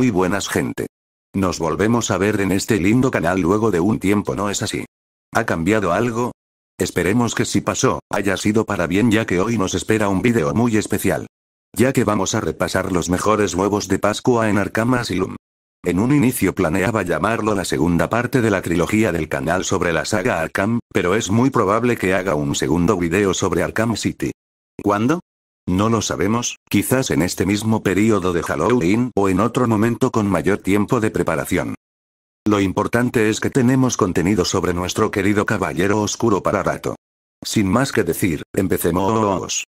Muy buenas gente. Nos volvemos a ver en este lindo canal luego de un tiempo, ¿no es así? ¿Ha cambiado algo? Esperemos que si pasó, haya sido para bien, ya que hoy nos espera un video muy especial. Ya que vamos a repasar los mejores huevos de Pascua en Arkham Asylum. En un inicio planeaba llamarlo la segunda parte de la trilogía del canal sobre la saga Arkham, pero es muy probable que haga un segundo video sobre Arkham City. ¿Cuándo? No lo sabemos, quizás en este mismo periodo de Halloween o en otro momento con mayor tiempo de preparación. Lo importante es que tenemos contenido sobre nuestro querido Caballero Oscuro para rato. Sin más que decir, empecemos.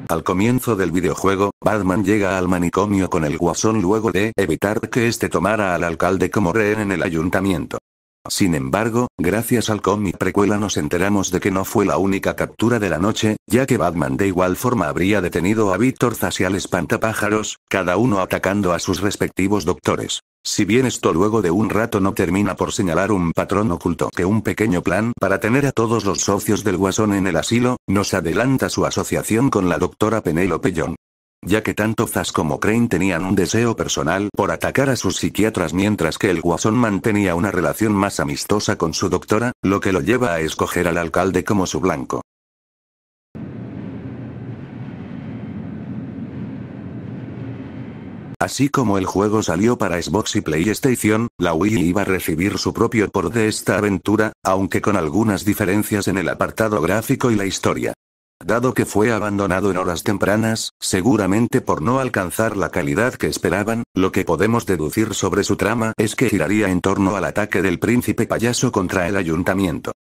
Al comienzo del videojuego, Batman llega al manicomio con el Guasón luego de evitar que este tomara al alcalde como rehén en el ayuntamiento. Sin embargo, gracias al cómic precuela nos enteramos de que no fue la única captura de la noche, ya que Batman de igual forma habría detenido a Víctor Zsasz y al espantapájaros, cada uno atacando a sus respectivos doctores. Si bien esto luego de un rato no termina por señalar un patrón oculto que un pequeño plan para tener a todos los socios del Guasón en el asilo, nos adelanta su asociación con la doctora Penélope Young. Ya que tanto Zsasz como Crane tenían un deseo personal por atacar a sus psiquiatras, mientras que el Guasón mantenía una relación más amistosa con su doctora, lo que lo lleva a escoger al alcalde como su blanco. Así como el juego salió para Xbox y PlayStation, la Wii iba a recibir su propio port de esta aventura, aunque con algunas diferencias en el apartado gráfico y la historia. Dado que fue abandonado en horas tempranas, seguramente por no alcanzar la calidad que esperaban, lo que podemos deducir sobre su trama es que giraría en torno al ataque del príncipe payaso contra el ayuntamiento.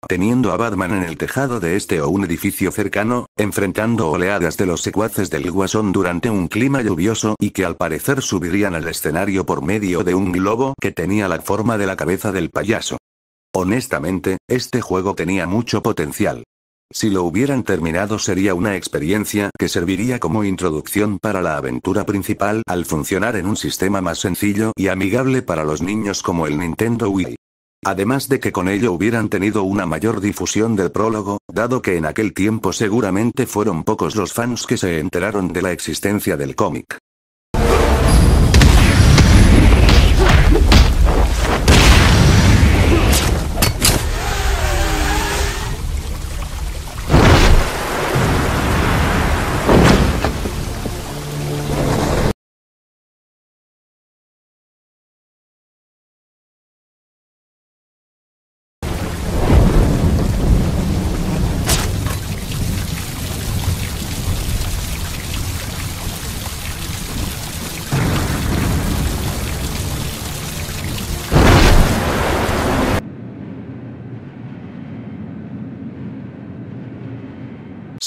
Teniendo a Batman en el tejado de este o un edificio cercano, enfrentando oleadas de los secuaces del Guasón durante un clima lluvioso y que al parecer subirían al escenario por medio de un globo que tenía la forma de la cabeza del payaso. Honestamente, este juego tenía mucho potencial. Si lo hubieran terminado sería una experiencia que serviría como introducción para la aventura principal al funcionar en un sistema más sencillo y amigable para los niños como el Nintendo Wii. Además de que con ello hubieran tenido una mayor difusión del prólogo, dado que en aquel tiempo seguramente fueron pocos los fans que se enteraron de la existencia del cómic.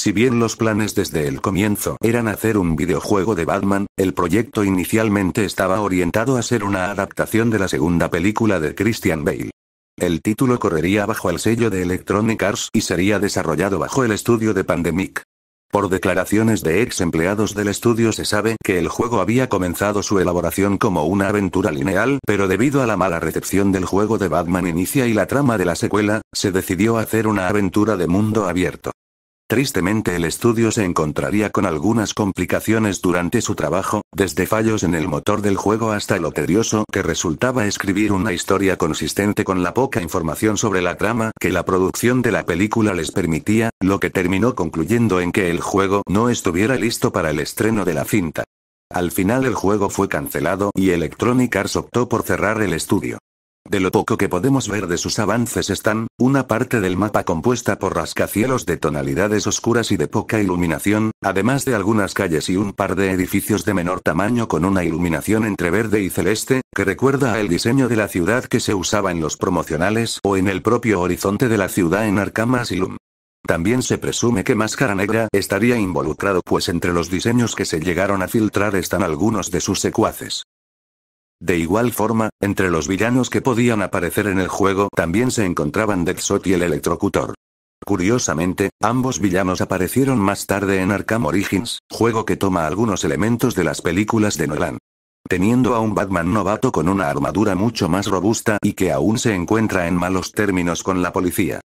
Si bien los planes desde el comienzo eran hacer un videojuego de Batman, el proyecto inicialmente estaba orientado a ser una adaptación de la segunda película de Christian Bale. El título correría bajo el sello de Electronic Arts y sería desarrollado bajo el estudio de Pandemic. Por declaraciones de ex empleados del estudio se sabe que el juego había comenzado su elaboración como una aventura lineal, pero debido a la mala recepción del juego de Batman Inicia y la trama de la secuela, se decidió hacer una aventura de mundo abierto. Tristemente el estudio se encontraría con algunas complicaciones durante su trabajo, desde fallos en el motor del juego hasta lo tedioso que resultaba escribir una historia consistente con la poca información sobre la trama que la producción de la película les permitía, lo que terminó concluyendo en que el juego no estuviera listo para el estreno de la cinta. Al final el juego fue cancelado y Electronic Arts optó por cerrar el estudio. De lo poco que podemos ver de sus avances están, una parte del mapa compuesta por rascacielos de tonalidades oscuras y de poca iluminación, además de algunas calles y un par de edificios de menor tamaño con una iluminación entre verde y celeste, que recuerda al diseño de la ciudad que se usaba en los promocionales o en el propio horizonte de la ciudad en Arkham Asylum. También se presume que Máscara Negra estaría involucrado, pues entre los diseños que se llegaron a filtrar están algunos de sus secuaces. De igual forma, entre los villanos que podían aparecer en el juego también se encontraban Deadshot y el Electrocutor. Curiosamente, ambos villanos aparecieron más tarde en Arkham Origins, juego que toma algunos elementos de las películas de Nolan. Teniendo a un Batman novato con una armadura mucho más robusta y que aún se encuentra en malos términos con la policía.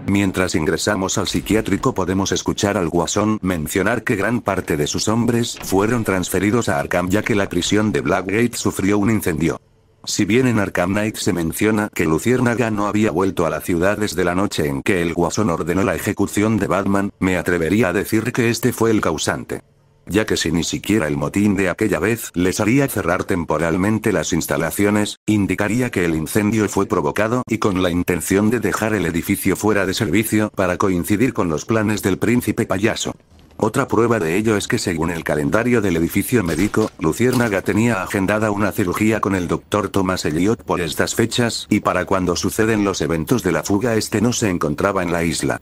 Mientras ingresamos al psiquiátrico podemos escuchar al Guasón mencionar que gran parte de sus hombres fueron transferidos a Arkham ya que la prisión de Blackgate sufrió un incendio. Si bien en Arkham Knight se menciona que Luciérnaga no había vuelto a la ciudad desde la noche en que el Guasón ordenó la ejecución de Batman, me atrevería a decir que este fue el causante. Ya que si ni siquiera el motín de aquella vez les haría cerrar temporalmente las instalaciones, indicaría que el incendio fue provocado y con la intención de dejar el edificio fuera de servicio para coincidir con los planes del príncipe payaso. Otra prueba de ello es que según el calendario del edificio médico, Luciérnaga tenía agendada una cirugía con el Dr. Thomas Elliot por estas fechas, y para cuando suceden los eventos de la fuga este no se encontraba en la isla.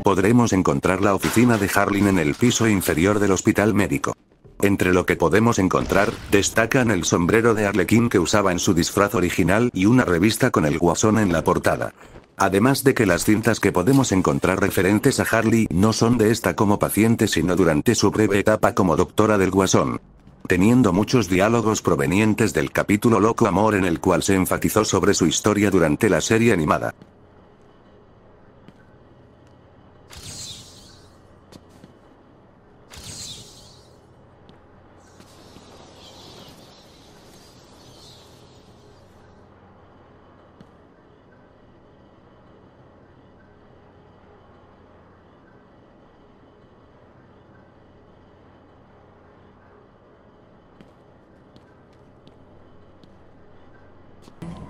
Podremos encontrar la oficina de Harling en el piso inferior del hospital médico. Entre lo que podemos encontrar, destacan el sombrero de Arlequín que usaba en su disfraz original y una revista con el Guasón en la portada. Además de que las cintas que podemos encontrar referentes a Harley no son de esta como paciente sino durante su breve etapa como doctora del Guasón. Teniendo muchos diálogos provenientes del capítulo Loco Amor en el cual se enfatizó sobre su historia durante la serie animada.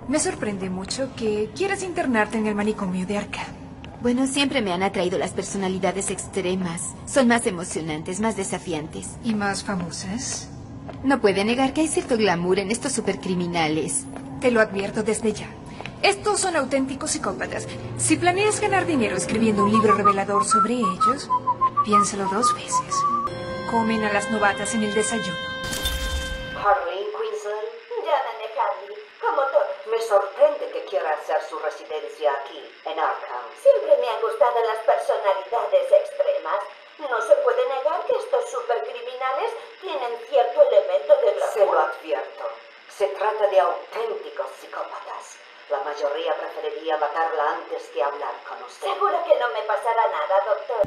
Me sorprende mucho que quieras internarte en el manicomio de Arkham. Bueno, siempre me han atraído las personalidades extremas. Son más emocionantes, más desafiantes. ¿Y más famosas? No puede negar que hay cierto glamour en estos supercriminales. Te lo advierto desde ya. Estos son auténticos psicópatas. Si planeas ganar dinero escribiendo un libro revelador sobre ellos, piénsalo 2 veces. Comen a las novatas en el desayuno. Harley Quinzel, llámame Harley, como todo. Me sorprende que quiera hacer su residencia aquí, en Arkham. Siempre me han gustado las personalidades extremas. No se puede negar que estos supercriminales tienen cierto elemento de glamour. Se lo advierto. Se trata de auténticos psicópatas. La mayoría preferiría matarla antes que hablar con usted. Seguro que no me pasará nada, doctor.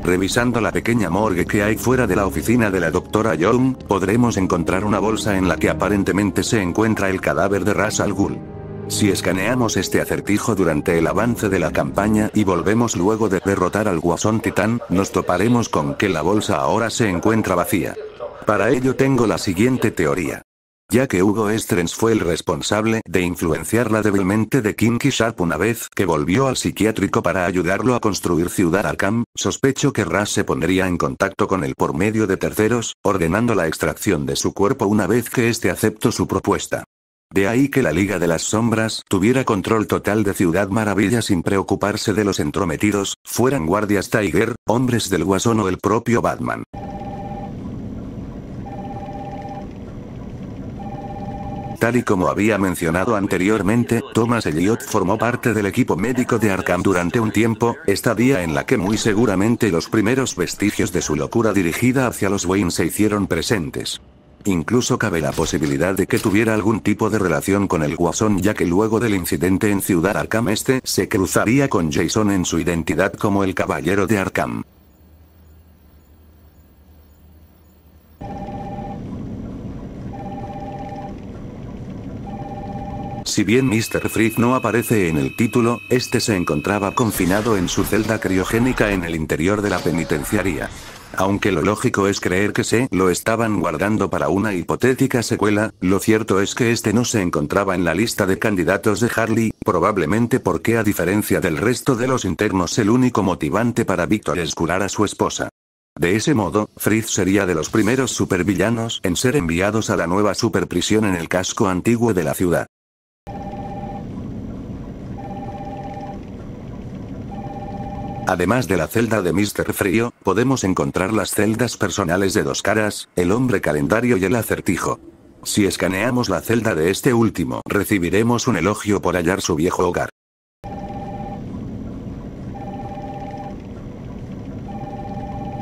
Revisando la pequeña morgue que hay fuera de la oficina de la doctora Young, podremos encontrar una bolsa en la que aparentemente se encuentra el cadáver de Ra's al Ghul. Si escaneamos este acertijo durante el avance de la campaña y volvemos luego de derrotar al Guasón Titán, nos toparemos con que la bolsa ahora se encuentra vacía. Para ello tengo la siguiente teoría. Ya que Hugo Strange fue el responsable de influenciarla débilmente de Kinky Sharp una vez que volvió al psiquiátrico para ayudarlo a construir Ciudad Arkham, sospecho que Ra's se pondría en contacto con él por medio de terceros, ordenando la extracción de su cuerpo una vez que éste aceptó su propuesta. De ahí que la Liga de las Sombras tuviera control total de Ciudad Maravilla sin preocuparse de los entrometidos, fueran guardias Tiger, hombres del Guasón o el propio Batman. Tal y como había mencionado anteriormente, Thomas Elliot formó parte del equipo médico de Arkham durante un tiempo, estadía en la que muy seguramente los primeros vestigios de su locura dirigida hacia los Wayne se hicieron presentes. Incluso cabe la posibilidad de que tuviera algún tipo de relación con el Guasón ya que luego del incidente en Ciudad Arkham este se cruzaría con Jason en su identidad como el Caballero de Arkham. Si bien Mr. Freeze no aparece en el título, este se encontraba confinado en su celda criogénica en el interior de la penitenciaría. Aunque lo lógico es creer que se lo estaban guardando para una hipotética secuela, lo cierto es que este no se encontraba en la lista de candidatos de Harley, probablemente porque a diferencia del resto de los internos el único motivante para Víctor es curar a su esposa. De ese modo, Freeze sería de los primeros supervillanos en ser enviados a la nueva superprisión en el casco antiguo de la ciudad. Además de la celda de Mr. Frío, podemos encontrar las celdas personales de Dos Caras, el Hombre Calendario y el Acertijo. Si escaneamos la celda de este último, recibiremos un elogio por hallar su viejo hogar.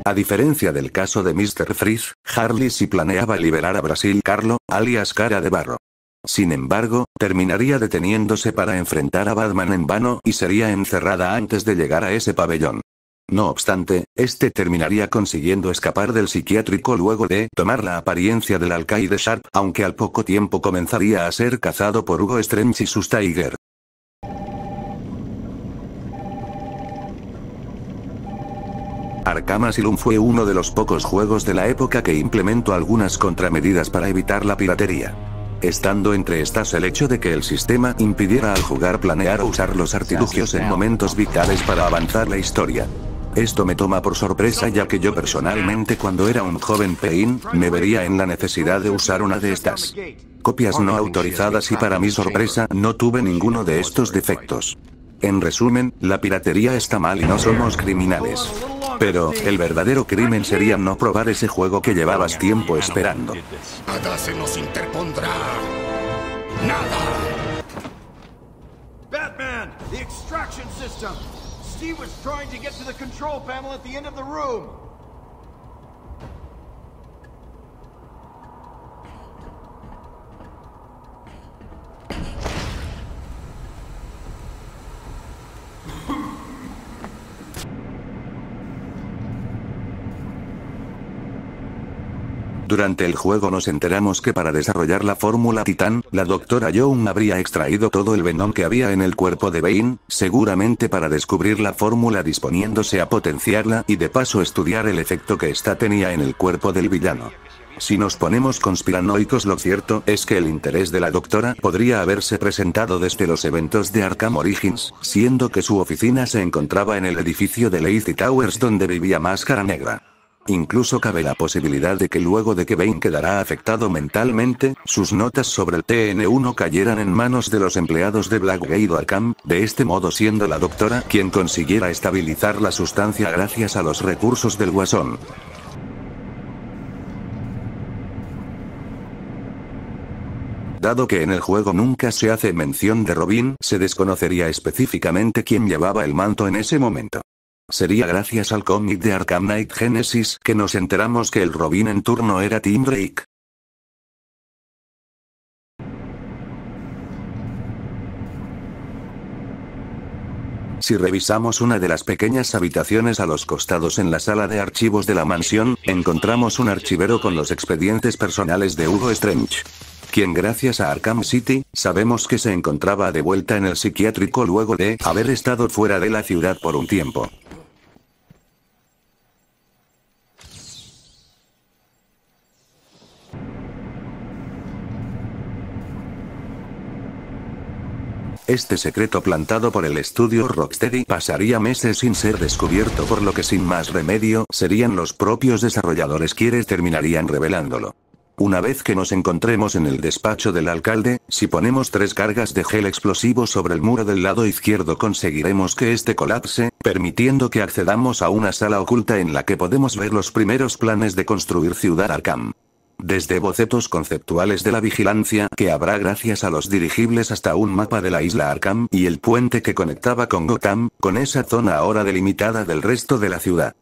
A diferencia del caso de Mr. Freeze, Harley sí planeaba liberar a Brasil Carlo, alias Cara de Barro. Sin embargo, terminaría deteniéndose para enfrentar a Batman en vano y sería encerrada antes de llegar a ese pabellón. No obstante, este terminaría consiguiendo escapar del psiquiátrico luego de tomar la apariencia del alcaide Sharp, aunque al poco tiempo comenzaría a ser cazado por Hugo Strange y sus Tiger. Arkham Asylum fue uno de los pocos juegos de la época que implementó algunas contramedidas para evitar la piratería. Estando entre estas el hecho de que el sistema impidiera al jugador planear o usar los artilugios en momentos vitales para avanzar la historia. Esto me toma por sorpresa ya que yo personalmente cuando era un joven Payne, me vería en la necesidad de usar una de estas copias no autorizadas y para mi sorpresa no tuve ninguno de estos defectos. En resumen, la piratería está mal y no somos criminales. Pero, el verdadero crimen sería no probar ese juego que llevabas tiempo esperando. Nada se nos interpondrá. Nada. Batman, the extraction system. Steve was trying to get to the control panel at the end of the room. Durante el juego nos enteramos que para desarrollar la fórmula Titán, la doctora Young habría extraído todo el venom que había en el cuerpo de Bane, seguramente para descubrir la fórmula disponiéndose a potenciarla y de paso estudiar el efecto que ésta tenía en el cuerpo del villano. Si nos ponemos conspiranoicos, lo cierto es que el interés de la doctora podría haberse presentado desde los eventos de Arkham Origins, siendo que su oficina se encontraba en el edificio de Lazy Towers donde vivía Máscara Negra. Incluso cabe la posibilidad de que luego de que Bane quedara afectado mentalmente, sus notas sobre el TN1 cayeran en manos de los empleados de Blackgate Arkham, de este modo siendo la doctora quien consiguiera estabilizar la sustancia gracias a los recursos del Guasón. Dado que en el juego nunca se hace mención de Robin, se desconocería específicamente quién llevaba el manto en ese momento. Sería gracias al cómic de Arkham Knight Genesis que nos enteramos que el Robin en turno era Tim Drake. Si revisamos una de las pequeñas habitaciones a los costados en la sala de archivos de la mansión, encontramos un archivero con los expedientes personales de Hugo Strange, quien gracias a Arkham City, sabemos que se encontraba de vuelta en el psiquiátrico luego de haber estado fuera de la ciudad por un tiempo. Este secreto plantado por el estudio Rocksteady pasaría meses sin ser descubierto, por lo que sin más remedio, serían los propios desarrolladores quienes terminarían revelándolo. Una vez que nos encontremos en el despacho del alcalde, si ponemos 3 cargas de gel explosivo sobre el muro del lado izquierdo conseguiremos que este colapse, permitiendo que accedamos a una sala oculta en la que podemos ver los primeros planes de construir Ciudad Arkham. Desde bocetos conceptuales de la vigilancia que habrá gracias a los dirigibles hasta un mapa de la isla Arkham y el puente que conectaba con Gotham, con esa zona ahora delimitada del resto de la ciudad.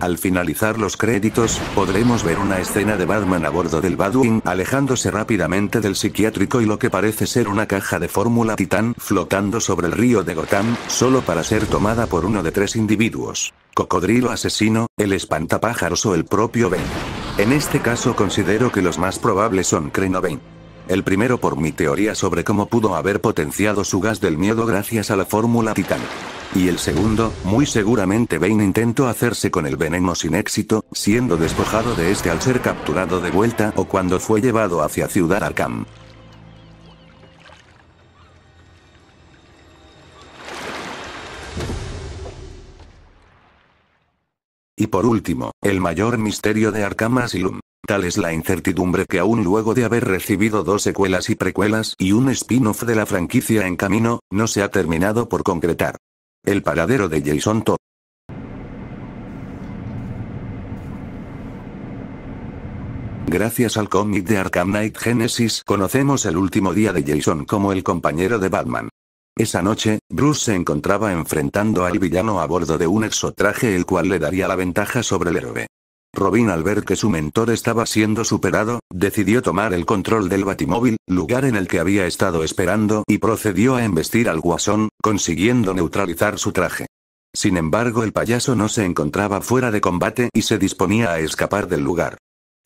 Al finalizar los créditos, podremos ver una escena de Batman a bordo del Batwing alejándose rápidamente del psiquiátrico y lo que parece ser una caja de fórmula Titán flotando sobre el río de Gotham, solo para ser tomada por uno de 3 individuos: Cocodrilo Asesino, el Espantapájaros o el propio Bane. En este caso considero que los más probables son Crane o Bane. El primero por mi teoría sobre cómo pudo haber potenciado su gas del miedo gracias a la fórmula Titán. Y el segundo, muy seguramente Bane intentó hacerse con el veneno sin éxito, siendo despojado de este al ser capturado de vuelta o cuando fue llevado hacia Ciudad Arkham. Y por último, el mayor misterio de Arkham Asylum. Tal es la incertidumbre que aún luego de haber recibido 2 secuelas y precuelas y un spin-off de la franquicia en camino, no se ha terminado por concretar. El paradero de Jason Todd. Gracias al cómic de Arkham Knight Genesis, conocemos el último día de Jason como el compañero de Batman. Esa noche, Bruce se encontraba enfrentando al villano a bordo de un exotraje el cual le daría la ventaja sobre el héroe. Robin, al ver que su mentor estaba siendo superado, decidió tomar el control del Batimóvil, lugar en el que había estado esperando, y procedió a embestir al Guasón, consiguiendo neutralizar su traje. Sin embargo, el payaso no se encontraba fuera de combate y se disponía a escapar del lugar.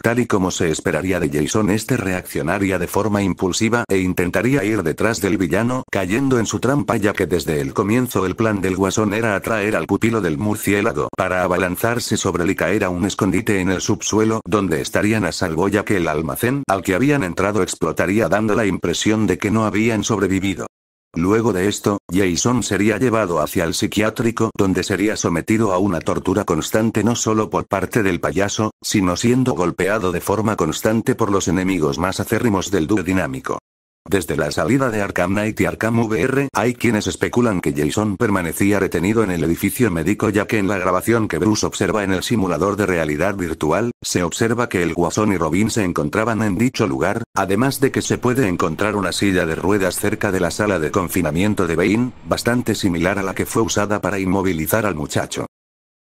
Tal y como se esperaría de Jason, este reaccionaría de forma impulsiva e intentaría ir detrás del villano, cayendo en su trampa, ya que desde el comienzo el plan del Guasón era atraer al pupilo del murciélago para abalanzarse sobre él y caer a un escondite en el subsuelo donde estarían a salvo, ya que el almacén al que habían entrado explotaría dando la impresión de que no habían sobrevivido. Luego de esto, Jason sería llevado hacia el psiquiátrico donde sería sometido a una tortura constante no solo por parte del payaso, sino siendo golpeado de forma constante por los enemigos más acérrimos del dúo dinámico. Desde la salida de Arkham Knight y Arkham VR, hay quienes especulan que Jason permanecía retenido en el edificio médico, ya que en la grabación que Bruce observa en el simulador de realidad virtual, se observa que el Guasón y Robin se encontraban en dicho lugar, además de que se puede encontrar una silla de ruedas cerca de la sala de confinamiento de Bane, bastante similar a la que fue usada para inmovilizar al muchacho.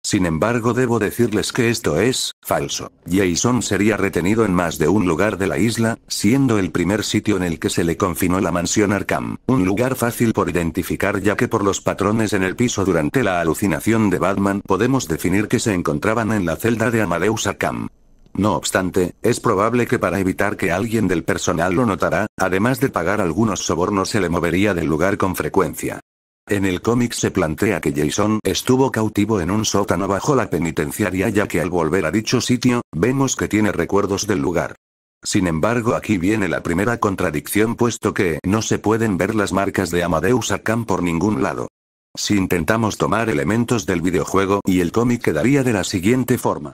Sin embargo, debo decirles que esto es falso. Jason sería retenido en más de un lugar de la isla, siendo el primer sitio en el que se le confinó la mansión Arkham, un lugar fácil por identificar, ya que por los patrones en el piso durante la alucinación de Batman podemos definir que se encontraban en la celda de Amadeus Arkham. No obstante, es probable que para evitar que alguien del personal lo notara, además de pagar algunos sobornos, se le movería del lugar con frecuencia. En el cómic se plantea que Jason estuvo cautivo en un sótano bajo la penitenciaria, ya que al volver a dicho sitio, vemos que tiene recuerdos del lugar. Sin embargo, aquí viene la primera contradicción, puesto que no se pueden ver las marcas de Amadeus Arkham por ningún lado. Si intentamos tomar elementos del videojuego y el cómic, quedaría de la siguiente forma.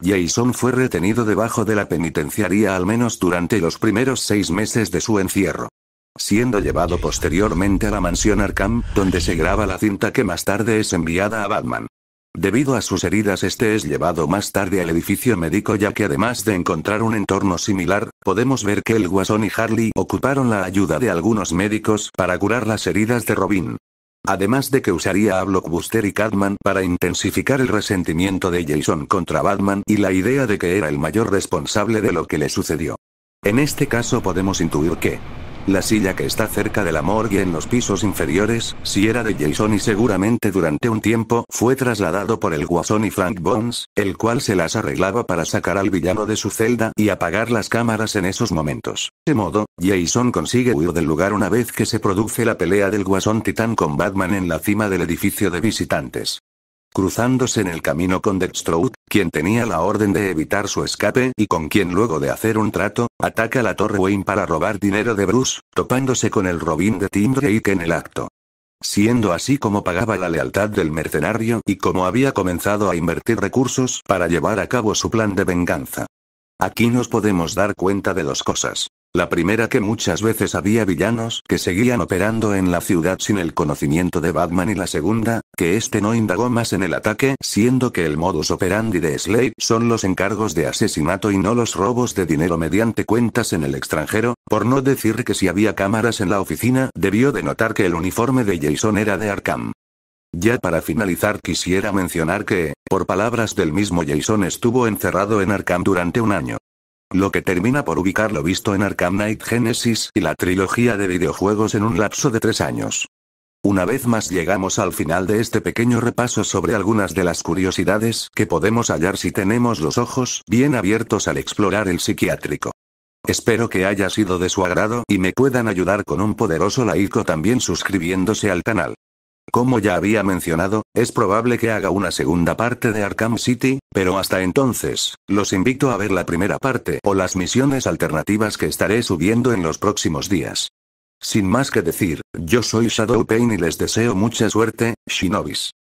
Jason fue retenido debajo de la penitenciaria al menos durante los primeros 6 meses de su encierro, siendo llevado posteriormente a la mansión Arkham, donde se graba la cinta que más tarde es enviada a Batman. Debido a sus heridas, este es llevado más tarde al edificio médico, ya que además de encontrar un entorno similar, podemos ver que el Guasón y Harley ocuparon la ayuda de algunos médicos para curar las heridas de Robin. Además de que usaría a Blockbuster y Catman para intensificar el resentimiento de Jason contra Batman y la idea de que era el mayor responsable de lo que le sucedió. En este caso podemos intuir que la silla que está cerca de la morgue en los pisos inferiores, si era de Jason, y seguramente durante un tiempo fue trasladado por el Guasón y Frank Bones, el cual se las arreglaba para sacar al villano de su celda y apagar las cámaras en esos momentos. De modo, Jason consigue huir del lugar una vez que se produce la pelea del Guasón Titán con Batman en la cima del edificio de visitantes. Cruzándose en el camino con Deathstroke, quien tenía la orden de evitar su escape y con quien luego de hacer un trato, ataca la Torre Wayne para robar dinero de Bruce, topándose con el Robin de Tim Drake en el acto. Siendo así como pagaba la lealtad del mercenario y como había comenzado a invertir recursos para llevar a cabo su plan de venganza. Aquí nos podemos dar cuenta de 2 cosas. La primera, que muchas veces había villanos que seguían operando en la ciudad sin el conocimiento de Batman, y la segunda, que este no indagó más en el ataque, siendo que el modus operandi de Slade son los encargos de asesinato y no los robos de dinero mediante cuentas en el extranjero, por no decir que si había cámaras en la oficina, debió de notar que el uniforme de Jason era de Arkham. Ya para finalizar, quisiera mencionar que, por palabras del mismo Jason, estuvo encerrado en Arkham durante un año. Lo que termina por ubicar lo visto en Arkham Knight Genesis y la trilogía de videojuegos en un lapso de 3 años. Una vez más llegamos al final de este pequeño repaso sobre algunas de las curiosidades que podemos hallar si tenemos los ojos bien abiertos al explorar el psiquiátrico. Espero que haya sido de su agrado y me puedan ayudar con un poderoso like o también suscribiéndose al canal. Como ya había mencionado, es probable que haga una segunda parte de Arkham City, pero hasta entonces, los invito a ver la primera parte o las misiones alternativas que estaré subiendo en los próximos días. Sin más que decir, yo soy Shadow Pain y les deseo mucha suerte, Shinobis.